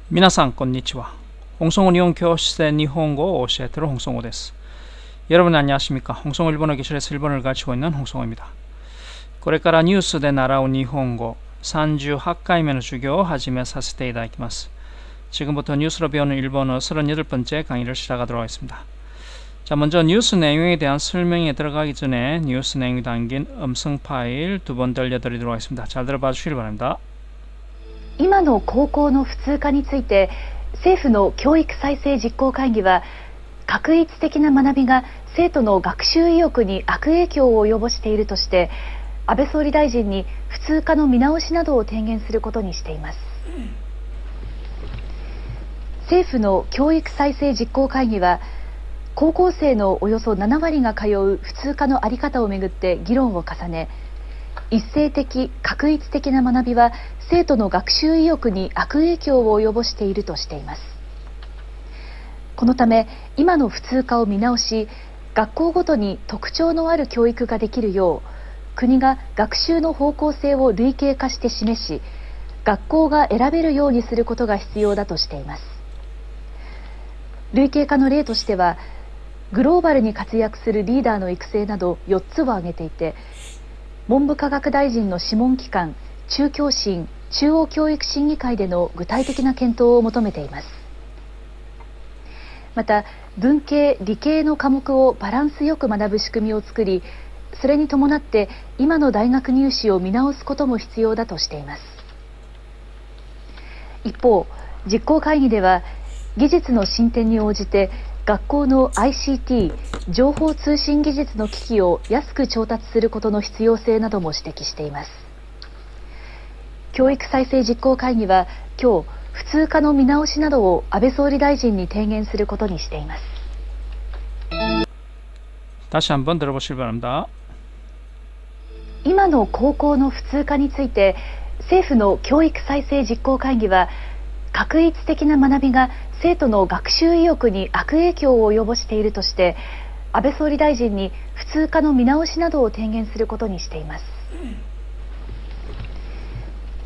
皆さんこんにちは。홍성호 일본 교실의 일본어 오시에테로 홍성호です. 여러분 안녕하십니까? 홍성호 일본어 교실에서 일본어를 가르치고 있는 홍성호입니다. これからニュースで習う日本語38回目の授業を始めさせていただきます. 지금부터 뉴스로 배우는 일본어 38번째 강의를 시작하도록 하겠습니다. 자, 먼저 뉴스 내용에 대한 설명에 들어가기 전에 뉴스 내용이 담긴 음성 파일 두 번 들려드리도록 하겠습니다. 잘 들어봐 주시기 바랍니다. 今の高校の普通科について政府の教育再生実行会議は、画一的な学びが生徒の学習意欲に悪影響を及ぼしているとして安倍総理大臣に普通科の見直しなどを提言することにしています。政府の教育再生実行会議は、高校生のおよそ7割が通う普通科の在り方をめぐって議論を重ね、一斉的・画一的な学びは生徒の学習意欲に悪影響を及ぼしているとしています。このため今の普通科を見直し、学校ごとに特徴のある教育ができるよう国が学習の方向性を類型化して示し、学校が選べるようにすることが必要だとしています。類型化の例としては、グローバルに活躍するリーダーの育成など4つを挙げていて、文部科学大臣の諮問機関中教審中央教育審議会での具体的な検討を求めています。また文系理系の科目をバランスよく学ぶ仕組みを作り、それに伴って今の大学入試を見直すことも必要だとしています。一方、実行会議では技術の進展に応じて学校の ICT 情報通信技術の機器を安く調達することの必要性なども指摘しています。教育再生実行会議は今日普通科の見直しなどを安倍総理大臣に提言することにしています。다시 한번 들어보시기 바랍니다. 今の高校の普通科について政府の教育再生実行会議は、画一的な学びが生徒の学習意欲に悪影響を及ぼしているとして安倍総理大臣に普通科の見直しなどを提言することにしています。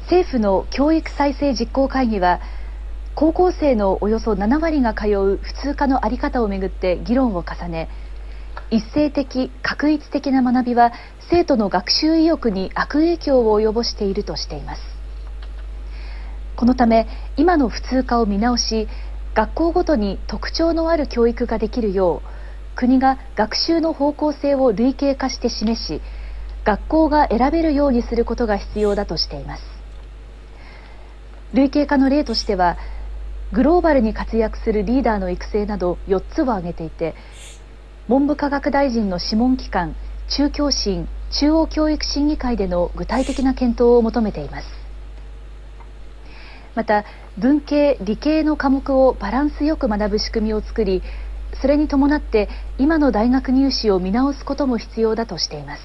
政府の教育再生実行会議は、高校生のおよそ7割が通う普通科の在り方をめぐって議論を重ね、一斉的・画一的な学びは生徒の学習意欲に悪影響を及ぼしているとしています。このため今の普通科を見直し、学校ごとに特徴のある教育ができるよう国が学習の方向性を類型化して示し、学校が選べるようにすることが必要だとしています。類型化の例としては、グローバルに活躍するリーダーの育成など4つを挙げていて、文部科学大臣の諮問機関中教審中央教育審議会での具体的な検討を求めています。また文系理系の科目をバランスよく学ぶ仕組みを作り、それに伴って今の大学入試を見直すことも必要だとしています。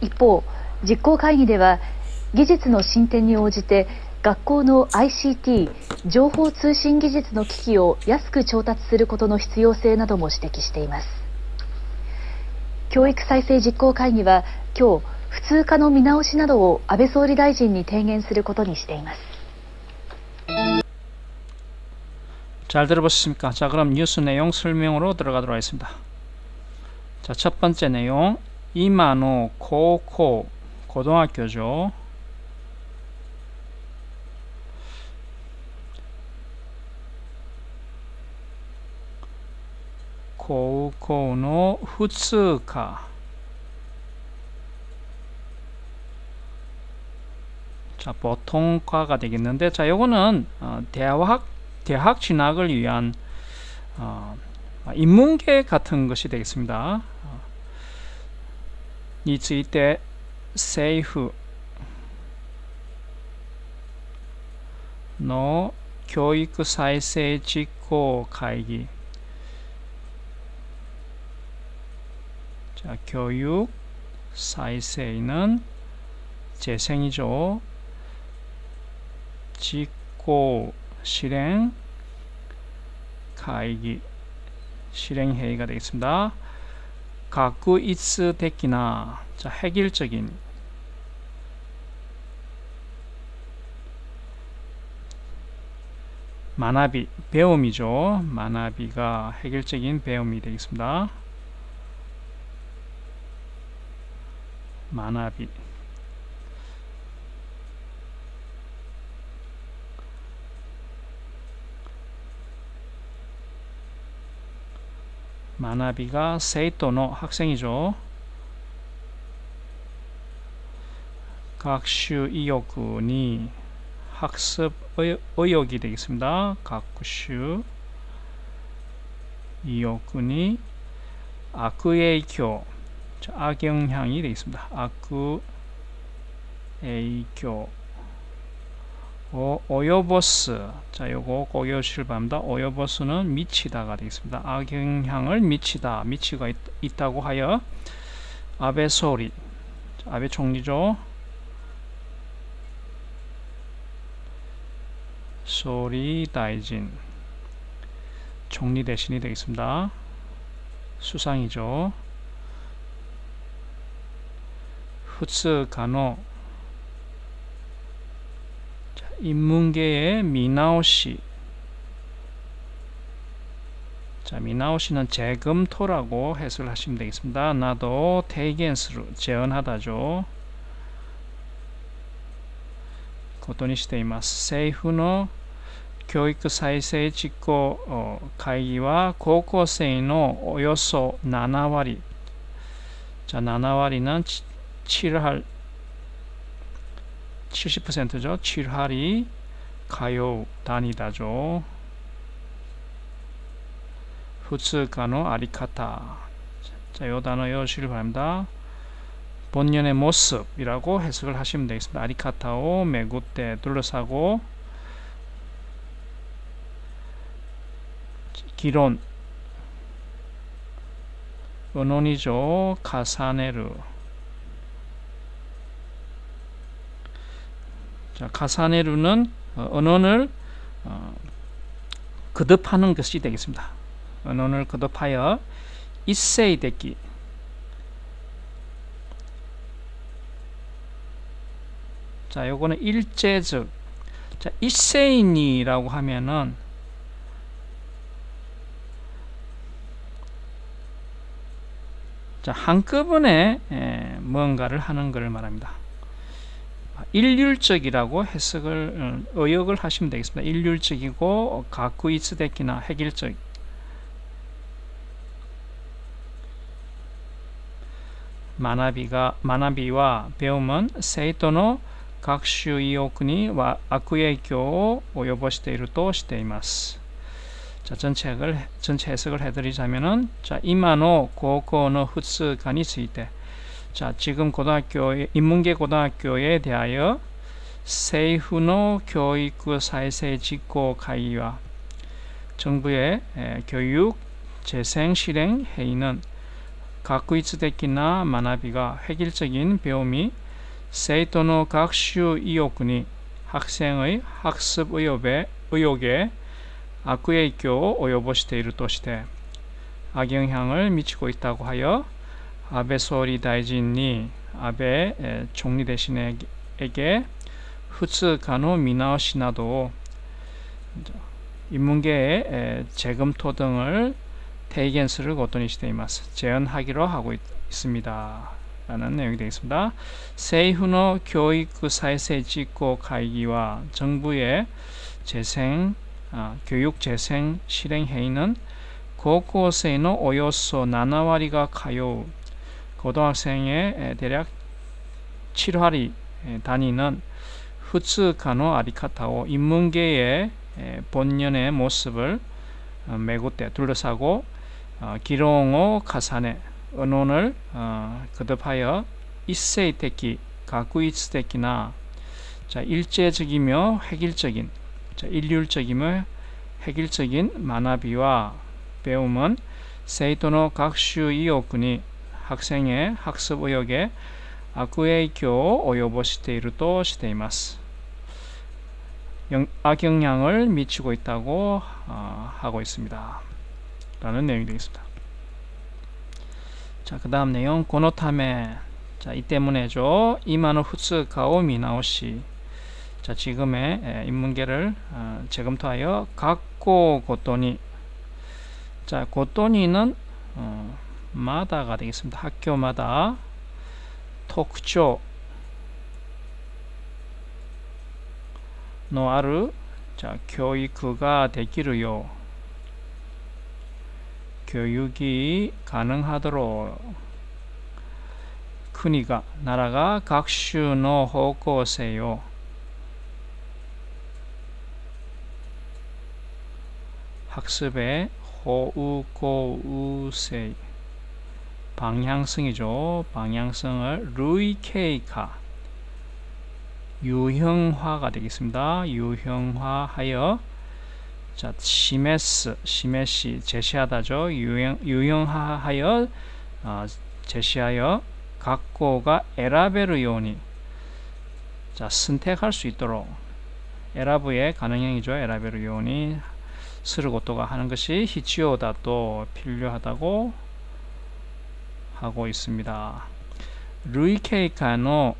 一方、実行会議では技術の進展に応じて学校の ICT 情報通信技術の機器を安く調達することの必要性なども指摘しています。教育再生実行会議は今日普通科の見直しなどを安倍総理大臣に提言することにしています。잘 들어보셨습니까? 자, 그럼 뉴스 내용 설명으로 들어가도록 하겠습니다. 자, 첫 번째 내용, 이마노 고고 고등학교죠. 고고노 후츠카. 자, 보통과가 되겠는데, 자, 요거는 대학 진학을 위한 인문계 같은 것이 되겠습니다. について政府の教育再生実行会議、 자, 교육再生는 재생이죠. 직고 실행会議 실행회의가 되겠습니다. 가쿠이츠데키나, 자, 획일적인 마나비, 배움이죠. 마나비가 획일적인 배움이 되겠습니다. 마나비. 마나비가 세이토노 학생이죠. 각슈 이욕이 학습 의욕이 되겠습니다. 각슈 이욕이 악의교, 악영향이 되겠습니다. 악의교 오요버스, 자 요거 꼭 외우시길 바랍니다. 오요버스는 미치다가 되겠습니다. 악영향을 미치다, 미치가 있다고 하여 아베 소리, 아베 총리죠. 소리 다이진, 총리 대신이 되겠습니다. 수상이죠. 후츠가노, 인문계의 미나오시. 자, 미나오시는 재검토라고 해석을 하시면 되겠습니다. 나도 테이겐스루, 제언하다죠. 고토니しています。政府の教育再生実行会議は高校生のおよそ7割。자, 7割는 7할 70%죠. 7할이 가요 다니다죠. 후츠가노 아리카타. 자, 요 단어 외우시길 바랍니다. 본연의 모습이라고 해석을 하시면 되겠습니다. 아리카타오 메구떼 둘러싸고, 기론 언론이죠. 카사네르. 자, 카사네루는 언론을 거듭하는 것이 되겠습니다. 언론을 거듭하여 이세이데키. 자, 요거는 일제적. 자, 이세인이라고 하면은 자, 한꺼번에 뭔가를 하는 것을 말합니다. 일률적이라고 해석을 의역을 하시면 되겠습니다. 일률적이고 가쿠이츠데키나 획일적. 마나비와 배움은 세이토의 각슈 이오쿠니 악의교 오요보시테이루 또 시테이마스. 자, 전체 해석을 해드리자면은, 자, 이마노 고고노 후츠가니 쓰이테. 자, 지금 인문계 고등학교에 대하여 세이후노 교육 사이세 직고 가이와 정부의 교육 재생 실행 회의는 가쿠이츠데키나 마나비가 획일적인 배움이 세이토노 각슈 이오쿠니 학생의 학습 의욕에 악의교 오요보시테이루 또시테 악영향을 미치고 있다고 하여 아베 소리 다이진이 아베 총리 대신에게 후츠가노 미나오시나도 인문계의 재검토 등을 테이겐스를 고토니しています. 제언하기로 하고 있습니다. 라는 내용이 되겠습니다. 세이후의 교육 사이세 직고会議와 정부의 교육 재생 실행 회의는 고고생의 오요소 7割가 가요. 고등학생의 대략 7할이 다니는 후츠가노 아리카타오 인문계의 본연의 모습을 메구떼 둘러싸고 기롱오 가사네 언론을 거듭하여 이세이테키 가쿠이츠데키나 자, 일제적이며 획일적인, 자, 일률적이며 획일적인 마나비와 배움은 세이토의 각슈 이오쿠니 학생의 학습 의욕에 악의교 오요보시테이루 또 시테이마스. 악영향을 미치고 있다고 하고 있습니다. 라는 내용이 되겠습니다. 자, 그 다음 내용 고노타메. 자, 이 때문에죠. 이마노 후츠카오 미나오시. 자, 지금의 인문계를 재검토하여 각고 고토니. 자, 고토니는 마다가 되겠습니다. 학교마다 특徴 のある 자, 교육가 되기로요. 교육이 가능하도록 국가, 나라가 각슈의方向性요. 학습의 호우고우세 방향성이죠. 방향성을 루이케이카 유형화가 되겠습니다. 유형화하여 자, 시메시 제시하다죠. 유형화하여 제시하여 각고가 에라베르 요니 자, 선택할 수 있도록 에라브의 가능형이죠. 에라베르 요니 스르 고토가 하는 것이 히치오다 또 필요하다고 하고 있습니다. 루이케이카의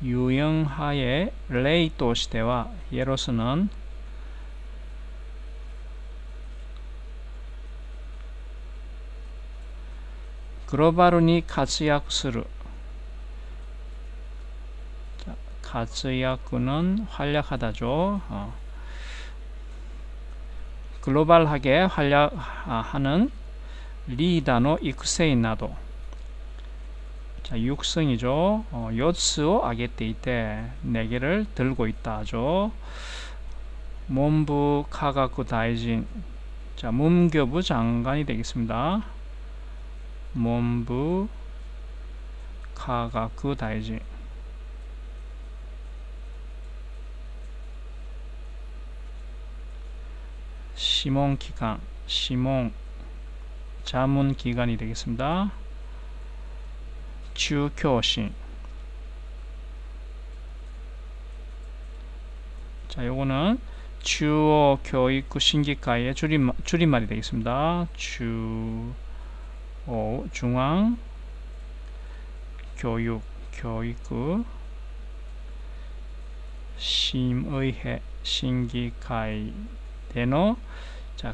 유형화의 레이としては 예로서는 글로벌히活躍する 活躍는 활약하다죠. 글로벌하게 활약하는 리더의育成 나도 자, 육성이죠. 요츠を 上げていて 네 개를 들고 있다죠. 문부科学大臣 자, 문교부 장관이 되겠습니다. 문부 科学大臣 시몬기관, 시몬 자문기관이 되겠습니다. 주교신 자, 요거는 주어교육신기과의 줄임말이 되겠습니다. 중앙 교육부 심의회 신기과의 대노 자,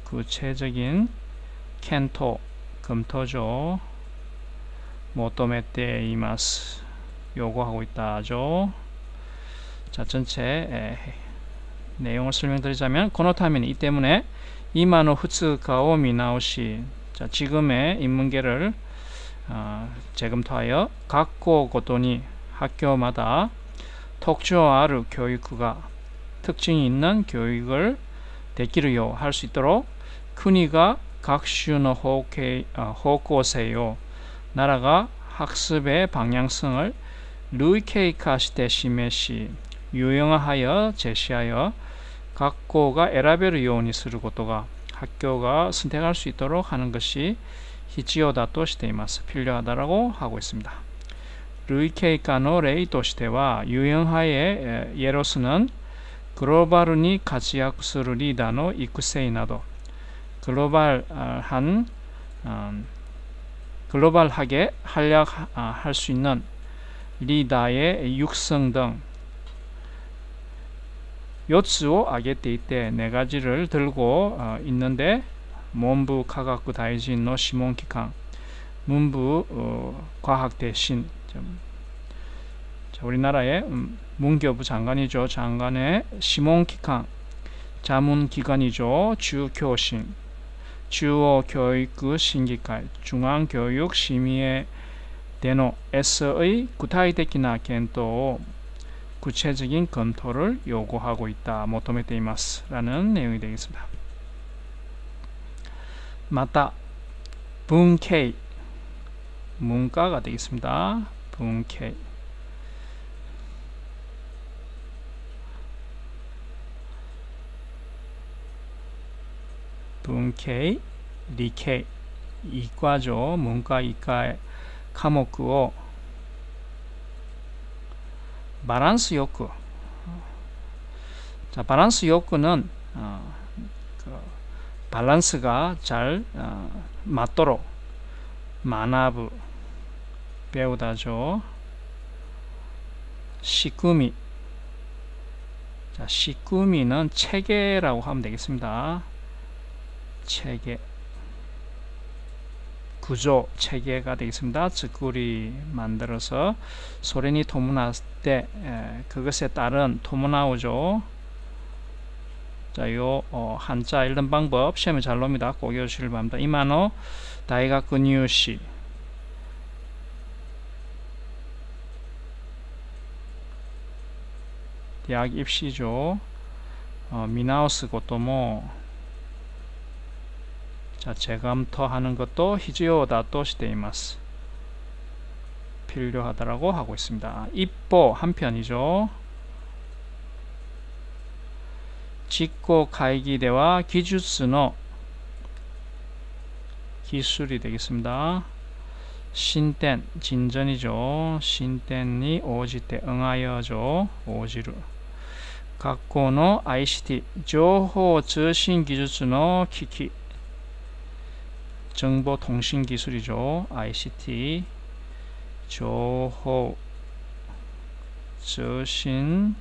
구체적인 켄토 검토죠. 모토메테 이마스 요구하고 있다죠. 자, 전체 내용을 설명드리자면 고노타면 이 때문에 이마노 후츠카오 미나오시 자, 지금의 인문계를 재검토하여 각고 고토니 학교마다 특徴ある 교육가 특징이 있는 교육을 되기로요 할 수 있도록 국가 각슈의方向性요 나라가 학습의 방향성을 루이케이카시테 시메시 유형화하여 제시하여 각고가 에라베르 요니する 것도가 학교가 선택할 수 있도록 하는 것이 히치오다としています 필요하다라고 하고 있습니다. 루이케이카의例としては 유형화의 예로서는 글로벌히 活躍する 리더의 育成 など 글로벌하게 활약할 수 있는 리더의 육성 등 4つを 挙げていて 4가지를 들고 있는데 문부科学大臣の諮問機関 문부 과학 대신 자, 우리나라의 문교부 장관이죠. 장관의 심원기관 자문기관이죠. 주교신 주어교육신기과 중앙교육심의회 대노 S의 구타이데키나 겐토 구체적인 검토를 요구하고 있다. 모토메테 이마스 라는 내용이 되겠습니다. 마다 분케이 문과가 되겠습니다. 분케이 분케이 리케이 이과죠. 문과 이과의 과목을 바란스 욕구 자, 바란스 욕구는 밸런스가 잘 맞도록 만화부 배우다죠. 시쿠미. 자, 시쿠미는 체계라고 하면 되겠습니다. 체계. 구조, 체계가 되겠습니다. 즉구리 만들어서 소련이 토무나 때 그것에 따른 토무나오죠. 자, 요 한자 읽는 방법 시험에 잘 놉니다. 꼭 외우시길 바랍니다. 이마노 다이가쿠入試 대학 입시죠. 미나오스 것도 자, 재검토하는 것도 히지요다 또 시대이마스. 필요하다라고 하고 있습니다. 입보 한편이죠. 직고 가이기대와 기주스노 기술이 되겠습니다. 신텐 진전이죠. 신텐이 오지때 응하여죠. 오지루. 각고의 ICT情報通信技術の機器 정보통신기술이죠. ICT 情報通信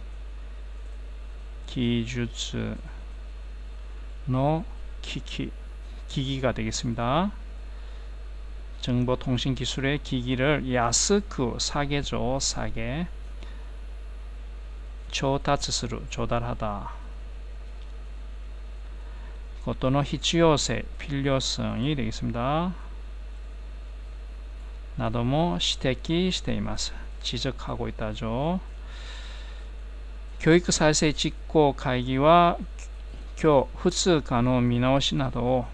技術の機器 기기가 되겠습니다. 정보통신기술의 기기를 야스쿠 사게죠. 사게 조다츠스루 조달하다. 그것도는 히치요세 필요성이 되겠습니다. 나도모 시테키 시테이마스 지적하고 있다죠. 교육 사세 직고 가이기와 교 후츠 간호 미나오시 나도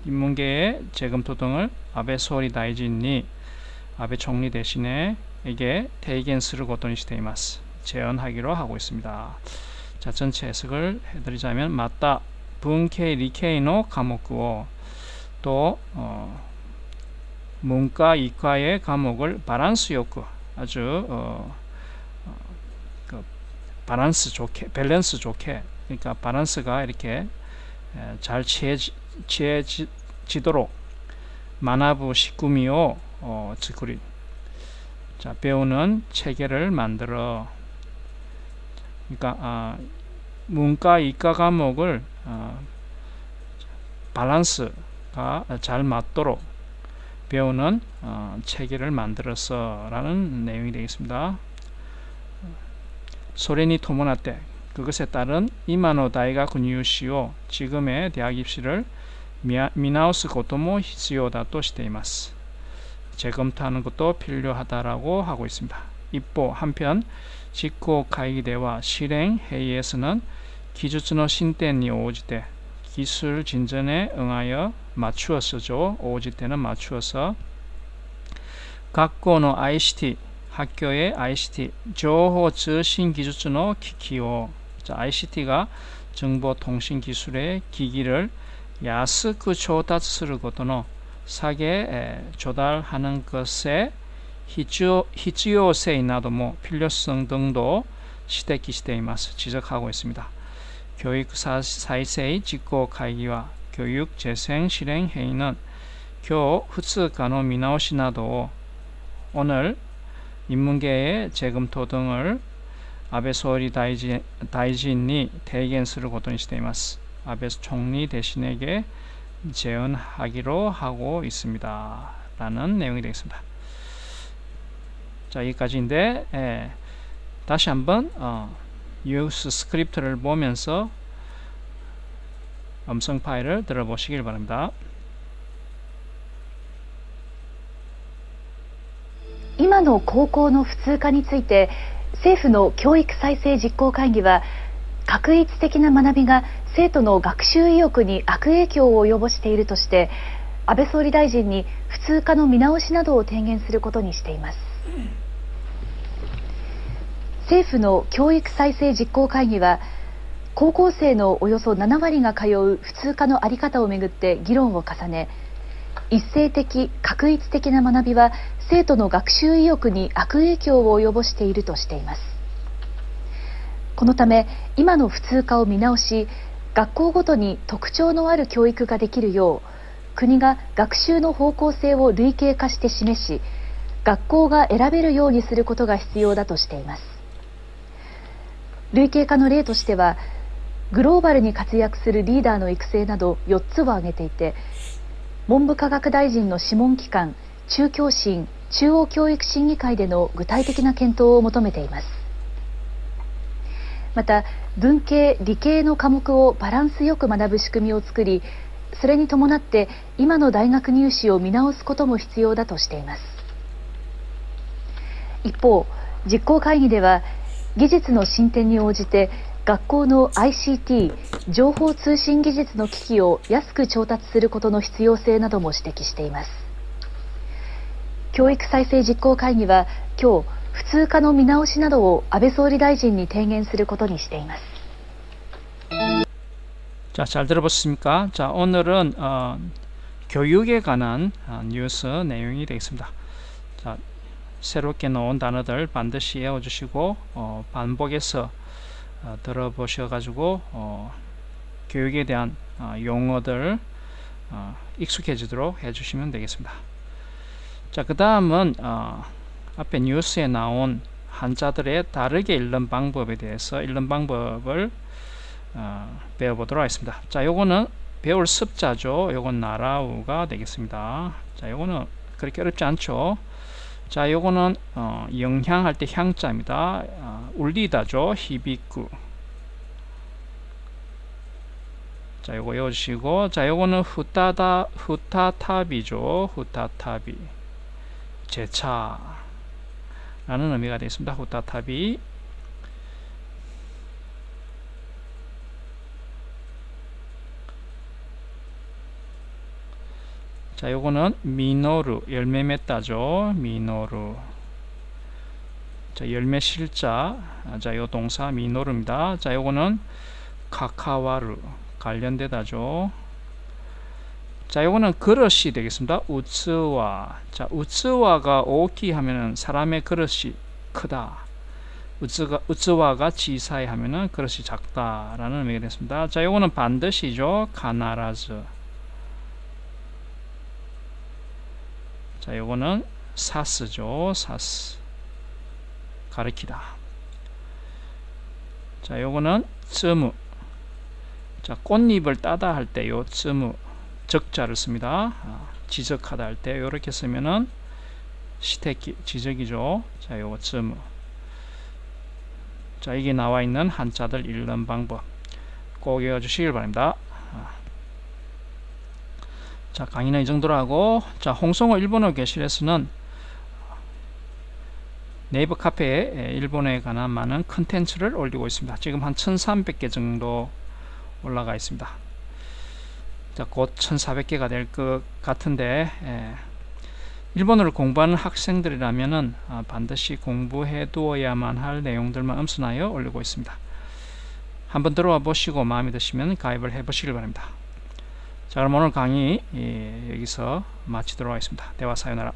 인문계의 재검토 등을 아베 소리 다이진이 아베 총리 대신에 에게 테이겐스를 고토니 시테이마스 제언하기로 하고 있습니다. 자, 전체 해석을 해드리자면 맞다 분케이 리케이노 과목고 또 문과 이과의 과목을 바란스 요구 아주 바란스 좋게 밸런스 좋게 그러니까 바란스가 이렇게 잘 취해지도록 마나부 시쿠미오 즈쿠리 자 배우는 체계를 만들어 그러니까 문과 이과 과목을 밸런스가 잘 맞도록 배우는 체계를 만들어서 라는 내용이 되겠습니다. 소련이 토모나때 그것에 따른 이마노 다이가쿠入試を 지금의 대학 입시를 미나오스 고토모 히츠요다 또 시테이마스 재검토하는 것도 필요하다라고 하고 있습니다. 입보 한편 직고 가이기대와 실행 회의에서는 기주츠노 신텐이 오지때 기술 진전에 응하여 맞추어서죠. 오지때는 맞추어서 각고의 ICT 학교의 ICT 정보 통신 기술의 기기요. 자, ICT가 정보통신기술의 기기를 야스쿠 조다츠를 고토노 사게 조달하는 것에 히치요세이 나도 필요성 등도 시대기 시대이마스 지적하고 있습니다. 교육 사이세이 직고 가이기와 교육 재생 실행 회의는 교 후츠 간호 미나오시 나도 오늘 인문계의 재검토 등을 아베 소리 다이진이 대견스를 고토니 시테이마스 아베 총리 대신에게 제언하기로 하고 있습니다. 라는 내용이 되겠습니다. 자, 여기까지인데 다시 한번 뉴스 스크립트를 보면서 음성 파일을 들어보시길 바랍니다. 今の高校の普通科について政府の教育再生実行会議は画一的な学びが生徒の学習意欲に悪影響を及ぼしているとして安倍総理大臣に普通科の見直しなどを提言することにしています。政府の教育再生実行会議は高校生のおよそ7割が通う普通科の在り方をめぐって議論を重ね一斉的・画一的な学びは生徒の学習意欲に悪影響を及ぼしているとしています。このため今の普通科を見直し学校ごとに特徴のある教育ができるよう国が学習の方向性を類型化して示し学校が選べるようにすることが必要だとしています。類型化の例としては、グローバルに活躍するリーダーの育成など4つを挙げていて、文部科学大臣の諮問機関、中教審中央教育審議会での具体的な検討を求めています。また、文系理系の科目をバランスよく学ぶ仕組みを作り、それに伴って今の大学入試を見直すことも必要だとしています。一方、実行会議では技術の進展に応じて学校の ICT 情報通信技術の機器を安く調達することの必要性なども指摘しています。教育再生実行会議は今日、普通科の見直しなどを安倍総理大臣に提言することにしています。 자, 잘 들어보셨습니까? 자, 오늘은 교육에 관한 뉴스 내용이 되겠습니다. 자, 새롭게 나온 단어들 반드시 외워주시고 반복해서 들어보셔가지고 교육에 대한 용어들 익숙해지도록 해주시면 되겠습니다. 자, 그 다음은 앞에 뉴스에 나온 한자들의 다르게 읽는 방법에 대해서 읽는 방법을 배워보도록 하겠습니다. 자, 요거는 배울 습자죠. 요건 나라우가 되겠습니다. 자, 요거는 그렇게 어렵지 않죠. 자, 요거는 영향할 때 향자입니다. 울리다죠. 히비쿠. 자, 요거 외워주시고, 자, 요거는 후타타비죠. 후타타비. 제차 라는 의미가 되겠습니다. 후타타비. 자, 요거는 미노루, 열매 맺다죠. 미노루. 자, 열매 실자. 자, 요 동사 미노루입니다. 자, 요거는 카카와루, 관련되다죠. 자, 요거는 그릇이 되겠습니다. 우츠와. 자, 우츠와가 오키 하면은 사람의 그릇이 크다. 우츠와가 지사이 하면은 그릇이 작다라는 의미가 되겠습니다. 자, 요거는 반드시죠. 가나라즈. 자, 요거는 사스죠. 사스. 가리키다. 자, 요거는 쯔무. 자, 꽃잎을 따다 할 때 요 쯔무 적자를 씁니다. 지적하다 할 때 요렇게 쓰면은 시테키 지적이죠. 자, 요거 쯔무. 자, 이게 나와 있는 한자들 읽는 방법 꼭 외워주시길 바랍니다. 자, 강의는 이 정도로 하고, 자, 홍성호 일본어 교실에서는 네이버 카페에 일본어에 관한 많은 컨텐츠를 올리고 있습니다. 지금 한 1300개 정도 올라가 있습니다. 자, 곧 1400개가 될 것 같은데, 일본어를 공부하는 학생들이라면은 반드시 공부해 두어야만 할 내용들만 엄선하여 올리고 있습니다. 한번 들어와 보시고 마음에 드시면 가입을 해 보시길 바랍니다. 자, 그럼 오늘 강의 여기서 마치도록 하겠습니다. 대화 사요나라.